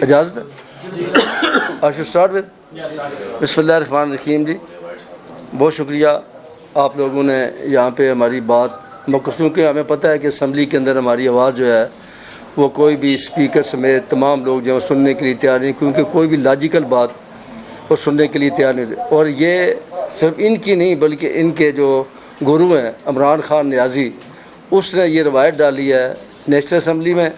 اجازت ہے؟ I should start with بسم اللہ الرحمن الرحیم. جی بہت شکریہ آپ لوگوں نے یہاں پہ ہماری بات کیونکہ ہمیں پتہ ہے کہ اسمبلی کے اندر ہماری آواز جو ہے وہ کوئی بھی اسپیکر سمیت تمام لوگ جو سننے کے لیے تیار نہیں، کیونکہ کوئی بھی لاجیکل بات وہ سننے کے لیے تیار نہیں. اور یہ صرف ان کی نہیں بلکہ ان کے جو گرو ہیں عمران خان نیازی، اس نے یہ روایت ڈالی ہے نیشنل اسمبلی میں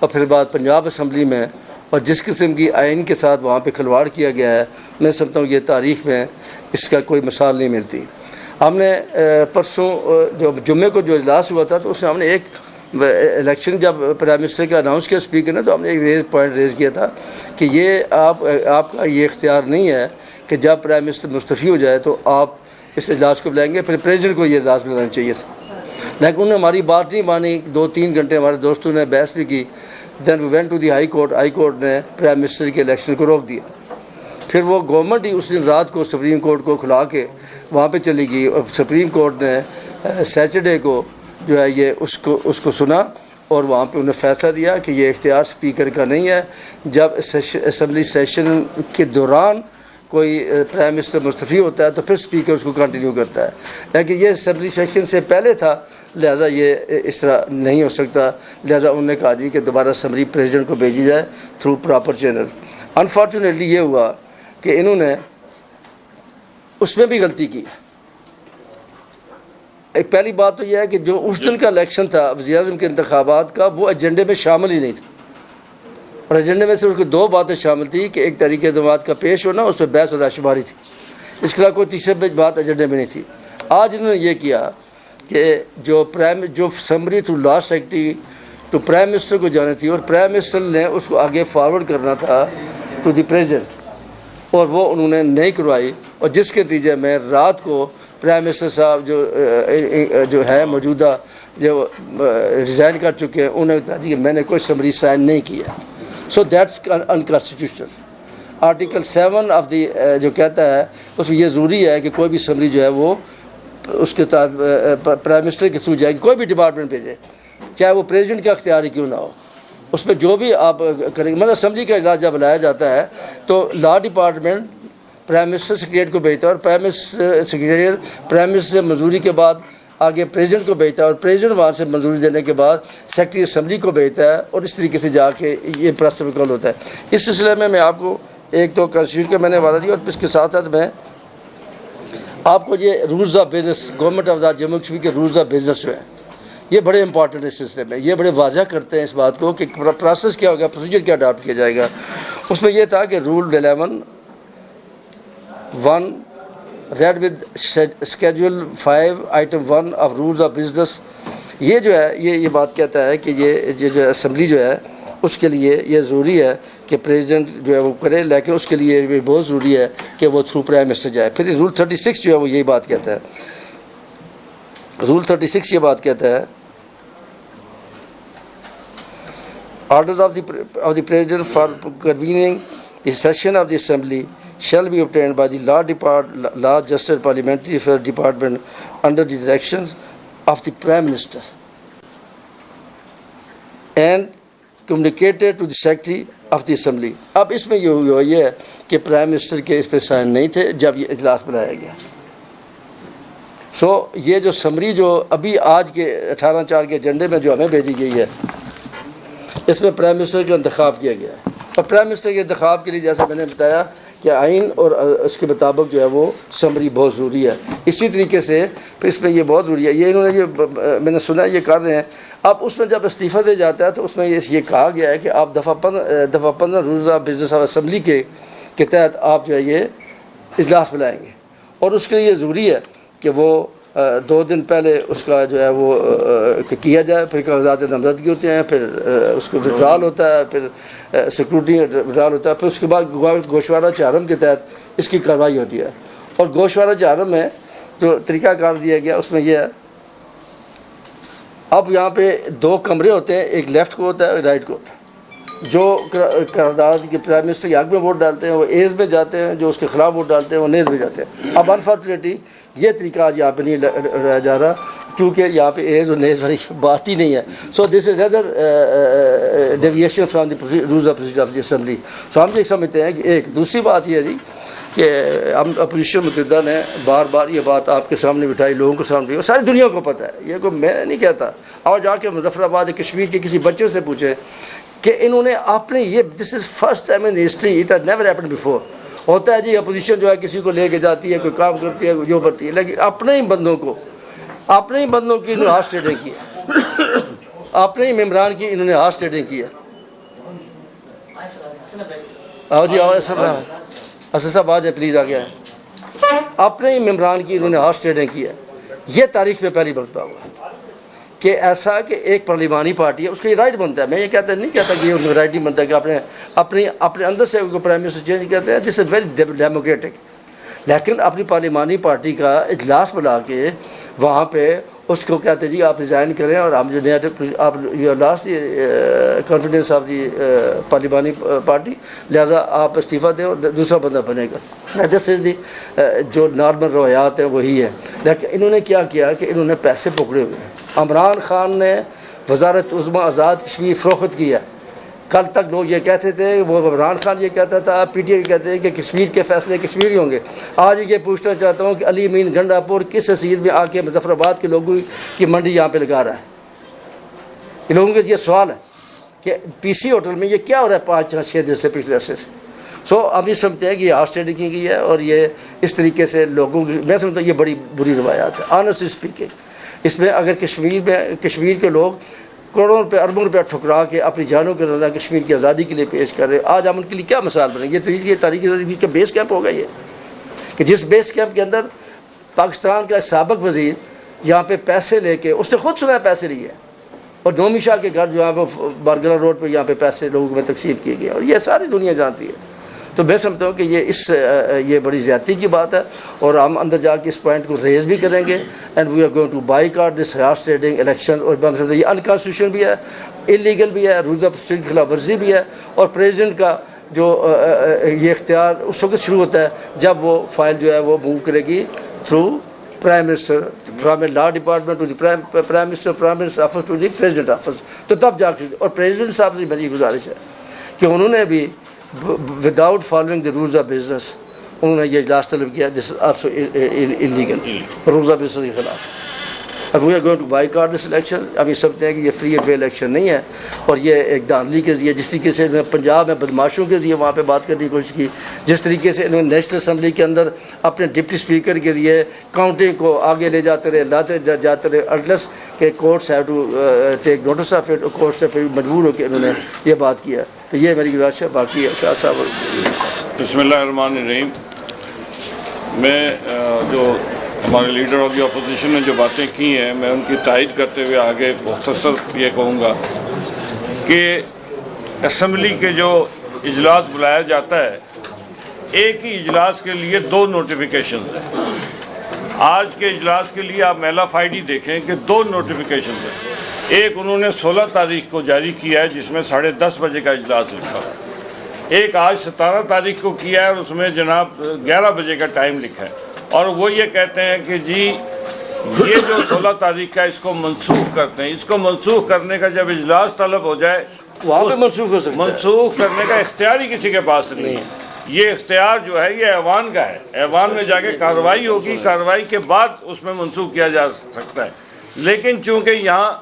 اور پھر بعد پنجاب اسمبلی میں، اور جس قسم کی آئین کے ساتھ وہاں پہ کھلواڑ کیا گیا ہے، میں سمجھتا ہوں یہ تاریخ میں اس کا کوئی مثال نہیں ملتی. ہم نے پرسوں جو جمعے کو جو اجلاس ہوا تھا تو اس میں ہم نے ایک الیکشن جب پرائم منسٹر کا اناؤنس کیا اسپیکر نے، تو ہم نے ایک پوائنٹ ریز کیا تھا کہ یہ آپ کا یہ اختیار نہیں ہے کہ جب پرائم منسٹر مستعفی ہو جائے تو آپ اس اجلاس کو بلائیں گے، پھر پریزیڈنٹ کو یہ اجلاس بلانا چاہیے تھا. لیکن انہوں نے ہماری بات نہیں مانی. 2-3 گھنٹے ہمارے دوستوں نے بحث بھی کی. Then we went to the high court نے پرائم منسٹر کے الیکشن کو روک دیا. پھر وہ گورنمنٹ ہی اس دن رات کو سپریم کورٹ کو کھلا کے وہاں پہ چلی گئی، اور سپریم کورٹ نے سیٹرڈے کو جو ہے یہ اس کو سنا اور وہاں پہ انہیں فیصلہ دیا کہ یہ اختیار اسپیکر کا نہیں ہے. جب اسمبلی سیشن کے دوران کوئی پرائم منسٹر مستعفی ہوتا ہے تو پھر اسپیکر اس کو کنٹینیو کرتا ہے، لیکن یہ اسمبلی سیشن سے پہلے تھا، لہذا یہ اس طرح نہیں ہو سکتا. لہذا انہوں نے کہا جی کہ دوبارہ اسمبلی پریزیڈنٹ کو بھیجی جائے تھرو پراپر چینل. انفارچونیٹلی یہ ہوا کہ انہوں نے اس میں بھی غلطی کی. ایک پہلی بات تو یہ ہے کہ جو اس دن کا الیکشن تھا وزیر اعظم کے انتخابات کا، وہ ایجنڈے میں شامل ہی نہیں تھا، اور ایجنڈے میں صرف 2 باتیں شامل تھیں کہ ایک تحریک اعتماد کا پیش ہونا، اس پہ بحث اور رائے شماری تھی. اس کے علاوہ کوئی تیسری بات ایجنڈے میں نہیں تھی. آج انہوں نے یہ کیا کہ جو summary through law secretary to prime minister کو جانا تھی، اور پرائم منسٹر نے اس کو آگے فارورڈ کرنا تھا ٹو دی پریزیڈنٹ، اور وہ انہوں نے نہیں کروائی. اور جس کے نتیجے میں رات کو پرائم منسٹر صاحب جو ہے موجودہ جو ریزائن کر چکے ہیں، انہوں نے کہا کہ میں نے کوئی سمری سائن نہیں کیا. So that's unconstitutional. Article 7 of the جو کہتا ہے اس میں یہ ضروری ہے کہ کوئی بھی سمری جو ہے وہ اس کے ساتھ پرائم منسٹر کے تھرو جائے گی، کوئی بھی ڈپارٹمنٹ بھیجے، چاہے وہ پریزیڈنٹ کا اختیار ہی کیوں نہ ہو. اس میں جو بھی آپ کریں گے، مطلب اسمبلی کا اجلاس جب بلایا جاتا ہے تو لا ڈپارٹمنٹ پرائم منسٹر سیکریٹریٹ کو بھیجتا ہے، اور prime minister secretariat prime minister سے منظوری کے بعد آگے پریزیڈنٹ کو بھیجتا ہے، اور پریزیڈنٹ وہاں سے منظوری دینے کے بعد سیکریٹری اسمبلی کو بھیجتا ہے، اور اس طریقے سے جا کے یہ پریکٹیکل ہوتا ہے. اس سلسلے میں آپ کو ایک تو کنسٹیٹیوشن کا میں نے حوالہ دیا، اور اس کے ساتھ ساتھ میں آپ کو یہ rules of business government of Jammu Kashmir کے رولز آف بزنس جو ہیں یہ بڑے امپورٹنٹ ہے. اس سلسلے میں یہ بڑے واضح کرتے ہیں اس بات کو کہ پروسیس کیا ہوگا، پروسیجر کیا اڈاپٹ کیا جائے گا. اس میں یہ تھا کہ rule 11(1) read with schedule 5 item 1 of rules of business, یہ جو ہے یہ بات کہتا ہے کہ یہ جو اسمبلی جو ہے اس کے لیے یہ ضروری ہے کہ پریزیڈنٹ جو ہے وہ کرے، لیکن اس کے لیے بھی بہت ضروری ہے کہ وہ تھرو پرائم منسٹر جائے. پھر رول 36 جو ہے وہ یہی بات کہتا ہے. رول 36 یہ بات کہتا ہے orders of the president for convening the session of the assembly shall be obtained by the law justice parliamentary affairs department under the directions of the prime minister and communicated to the secretary of the assembly. اب اس میں یہ ہوا یہ ہے کہ prime minister کے اس پہ sign نہیں تھے جب یہ اجلاس بلایا گیا. یہ جو سمری جو ابھی آج کے 18/4 کے ایجنڈے میں جو ہمیں بھیجی گئی ہے، اس میں پرائم منسٹر کا انتخاب کیا گیا ہے. اور پرائم منسٹر کے انتخاب کے لیے جیسا میں نے بتایا کہ آئین اور اس کے مطابق جو ہے وہ سمری بہت ضروری ہے. اسی طریقے سے پھر اس میں یہ بہت ضروری ہے، یہ انہوں نے میں نے سنا یہ کر رہے ہیں. اب اس میں جب استعفیٰ دے جاتا ہے تو اس میں یہ کہا گیا ہے کہ آپ دفعہ 15 rules of business of assembly کے تحت آپ جو ہے یہ اجلاس بلائیں گے، اور اس کے لیے ضروری ہے کہ وہ 2 دن پہلے اس کا جو ہے وہ کیا جائے. پھر کاغذات نامزدگی ہوتے ہیں، پھر اس کو وڈرال ہوتا ہے، پھر سیکورٹی وڈرال ہوتا ہے، پھر اس کے بعد گوشوارہ چہارم کے تحت اس کی کارروائی ہوتی ہے. اور گوشوارہ چہارم میں جو طریقہ کار دیا گیا اس میں یہ ہے، اب یہاں پہ 2 کمرے ہوتے ہیں، ایک لیفٹ کو ہوتا ہے اور رائٹ کو ہوتا ہے. جو قرارداد کے پرائم منسٹر کے حق میں ووٹ ڈالتے ہیں وہ ایز میں جاتے ہیں، جو اس کے خلاف ووٹ ڈالتے ہیں وہ نیز میں جاتے ہیں. اب انفارچونیٹلی یہ طریقہ آج یہاں پہ نہیں رہا جا رہا. چونکہ یہاں پہ ایز اور نیز والی بات ہی نہیں ہے. So this is utter deviation from the rules of procedure of the assembly. So ہم یہ سمجھتے ہیں کہ ایک دوسری بات یہ ہے جی کہ ہم اپوزیشن متحدہ نے بار بار یہ بات آپ کے سامنے بٹھائی, لوگوں کے سامنے بٹھائی, اور ساری دنیا کو پتہ ہے, یہ کوئی میں نہیں کہتا. اور جا کے مظفر آباد کشمیر کے کسی بچے سے پوچھے کہ انہوں نے اپنے یہ this is first time in history, it has never happened before. ہوتا ہے جی اپوزیشن جو ہے کسی کو لے کے جاتی ہے, کوئی کام کرتی ہے, جو کرتی ہے, لیکن اپنے ہی بندوں کی انہوں نے ہارس ٹریڈنگ کی ہے, اپنے ہی ممبران کی انہوں نے ہارس ٹریڈنگ کی ہے. آؤ جی آؤ, اسد صاحب آ جائے پلیز, آ گیا ہے. اپنے ہی ممبران کی انہوں نے ہارس ٹریڈنگ کی ہے. یہ تاریخ میں پہلی مرتبہ ہوا کہ ایسا کہ ایک پارلیمانی پارٹی ہے, اس کا یہ رائٹ بنتا ہے. میں یہ نہیں کہتا کہ یہ رائٹ نہیں بنتا کہ اپنے اندر سے پرائم منسٹر چینج کرتے ہیں, دس از ویری ڈیموکریٹک. لیکن اپنی پارلیمانی پارٹی کا اجلاس بلا کے وہاں پہ اس کو کہتے ہیں جی آپ ریزائن کریں, اور ہم جو نیا آپ لاسٹ کانفیڈنس آف دی پارلیمانی پارٹی, لہذا آپ استعفیٰ دیں اور دوسرا بندہ بنے گا. دس از دی جو نارمل روایات ہیں وہی ہے. لیکن انہوں نے کیا کیا کہ انہوں نے پیسے پکڑے ہوئے ہیں. عمران خان نے وزارت عظمیٰ آزاد کشمیر فروخت کیا. کل تک لوگ یہ کہتے تھے, وہ عمران خان یہ کہتا تھا, پی ٹی آئی کہتے ہیں کہ کشمیر کے فیصلے کشمیری ہوں گے. آج یہ پوچھنا چاہتا ہوں کہ علی امین گنڈا پور کس حیثیت میں آ کے مظفر آباد کے لوگوں کی منڈی یہاں پہ لگا رہا ہے؟ یہ لوگوں کا یہ سوال ہے کہ پی سی ہوٹل میں یہ کیا ہو رہا ہے 5-6 دن سے, پچھلے عرصے سے. سو اب یہ سمجھتے ہیں کہ یہ ہارس ٹریڈنگ کی گئی ہے, اور یہ اس طریقے سے لوگوں کی, میں سمجھتا ہوں یہ بڑی بری روایات ہے. آنیسٹلی اسپیکنگ, اس میں اگر کشمیر کے لوگ کروڑوں روپے اربوں روپے ٹھکرا کے اپنی جانوں کے رضا کشمیر کی آزادی کے لیے پیش کر رہے, آج ہم ان کے لیے کیا مثال بنیں گے؟ یہ تاریخی آزادی کا بیس کیمپ ہوگا یہ, کہ جس بیس کیمپ کے اندر پاکستان کا سابق وزیر یہاں پہ پیسے لے کے, اس نے خود سنا پیسے لیے, اور نومی شاہ کے گھر جو ہے وہ بارگلہ روڈ پہ یہاں پہ پیسے لوگوں میں تقسیم کیے گئے, اور یہ ساری دنیا جانتی ہے. تو میں سمجھتا ہوں کہ یہ بڑی زیادتی کی بات ہے, اور ہم اندر جا کے اس پوائنٹ کو ریز بھی کریں گے. And we are going to boycott this horse trading election. اور یہ انکانسٹیٹیوشن بھی ہے, انلیگل بھی ہے, رولز آف پروسیجر کی خلاف ورزی بھی ہے. اور پریزیڈنٹ کا جو یہ اختیار اس وقت شروع ہوتا ہے جب وہ فائل جو ہے وہ موو کرے گی through prime minister, from a law department to the prime minister office to the president office. تو تب جا کے, اور پریزیڈنٹ صاحب سے میری گزارش ہے کہ انہوں نے بھی without following the rules of business انہوں نے یہ اجلاس طلب کیا. This is also illegal, rules of business کے خلاف. اب we are going to boycott this election. اب یہ سمجھتے ہیں کہ یہ فری اینڈ فیئر الیکشن نہیں ہے, اور یہ ایک دھاندلی کے ذریعے, جس طریقے سے پنجاب میں بدماشوں کے ذریعے وہاں پہ بات کرنے کی کوشش کی, جس طریقے سے انہوں نے نیشنل اسمبلی کے اندر اپنے ڈپٹی اسپیکر کے ذریعے کاؤنٹنگ کو آگے لے جاتے رہے انلیس کہ courts have to take notice of it. Court سے پھر مجبور ہو کے انہوں نے یہ بات کیا. تو یہ میری گزارش ہے. باقی شاہ صاحب. بسم اللہ الرحمن الرحیم. میں جو ہمارے لیڈر آف دی اپوزیشن نے جو باتیں کی ہیں, میں ان کی تائید کرتے ہوئے آگے مختصر یہ کہوں گا کہ اسمبلی کے جو اجلاس بلایا جاتا ہے, ایک ہی اجلاس کے لیے 2 نوٹیفیکیشنز ہیں. آج کے اجلاس کے لیے آپ میل آف آئی ڈی دیکھیں کہ 2 نوٹیفیکیشنز ہیں. ایک انہوں نے 16 تاریخ کو جاری کیا ہے جس میں 10:30 بجے کا اجلاس لکھا ہے. ایک آج 17 تاریخ کو کیا ہے اور اس میں جناب 11 بجے کا ٹائم لکھا ہے. اور وہ یہ کہتے ہیں کہ جی یہ جو 16 تاریخ کا اس کو منسوخ کرتے ہیں. اس کو منسوخ کرنے کا جب اجلاس طلب ہو جائے, وہاں پہ منسوخ ہو سکتا ہے. منسوخ کرنے کا اختیار ہی کسی کے پاس نہیں ہے. یہ اختیار جو ہے یہ ایوان کا ہے. ایوان میں جا کے کارروائی ہوگی, کارروائی کے بعد اس میں منسوخ کیا جا سکتا ہے. لیکن چونکہ یہاں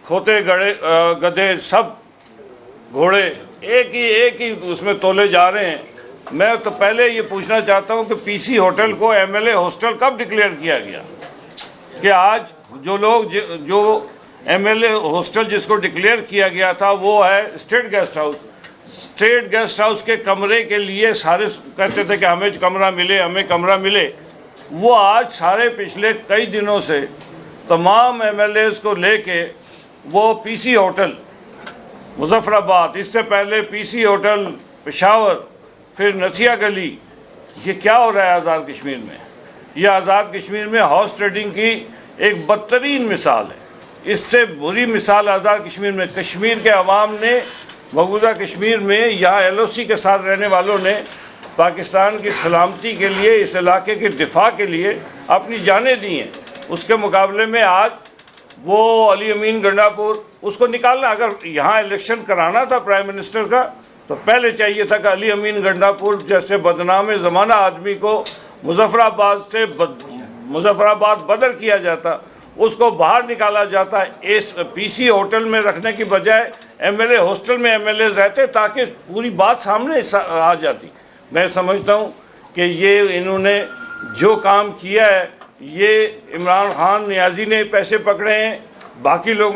کھوتے گدھے سب گھوڑے ایک ہی اس میں تولے جا رہے ہیں. میں تو پہلے یہ پوچھنا چاہتا ہوں کہ پی سی ہوٹل کو ایم ایل اے ہاسٹل کب ڈکلیئر کیا گیا؟ کہ آج جو لوگ جو ایم ایل اے ہاسٹل جس کو ڈکلیئر کیا گیا تھا وہ ہے state guest house. State guest house کے کمرے کے لیے سارے کہتے تھے کہ ہمیں کمرہ ملے. وہ آج سارے پچھلے کئی دنوں سے تمام ایم ایل ایز کو لے کے وہ پی سی ہوٹل مظفر آباد, اس سے پہلے پی سی ہوٹل پشاور, پھر نتھیا گلی. یہ کیا ہو رہا ہے آزاد کشمیر میں؟ یہ آزاد کشمیر میں ہاؤس ٹریڈنگ کی ایک بدترین مثال ہے. اس سے بری مثال آزاد کشمیر میں کشمیر کے عوام نے, مقبوضہ کشمیر میں یہاں ایل او سی کے ساتھ رہنے والوں نے پاکستان کی سلامتی کے لیے, اس علاقے کے دفاع کے لیے اپنی جانیں دی ہیں. اس کے مقابلے میں آج وہ علی امین گنڈاپور اس کو نکالنا. اگر یہاں الیکشن کرانا تھا پرائم منسٹر کا تو پہلے چاہیے تھا کہ علی امین گنڈاپور جیسے بدنام زمانہ آدمی کو مظفر آباد بدر کیا جاتا, اس کو باہر نکالا جاتا. اس پی سی ہوٹل میں رکھنے کی بجائے ایم ایل اے ہاسٹل میں ایم ایل اے رہتے تاکہ پوری بات سامنے آ جاتی. میں سمجھتا ہوں کہ یہ انہوں نے جو کام کیا ہے, یہ عمران خان نیازی نے پیسے پکڑے ہیں, باقی لوگوں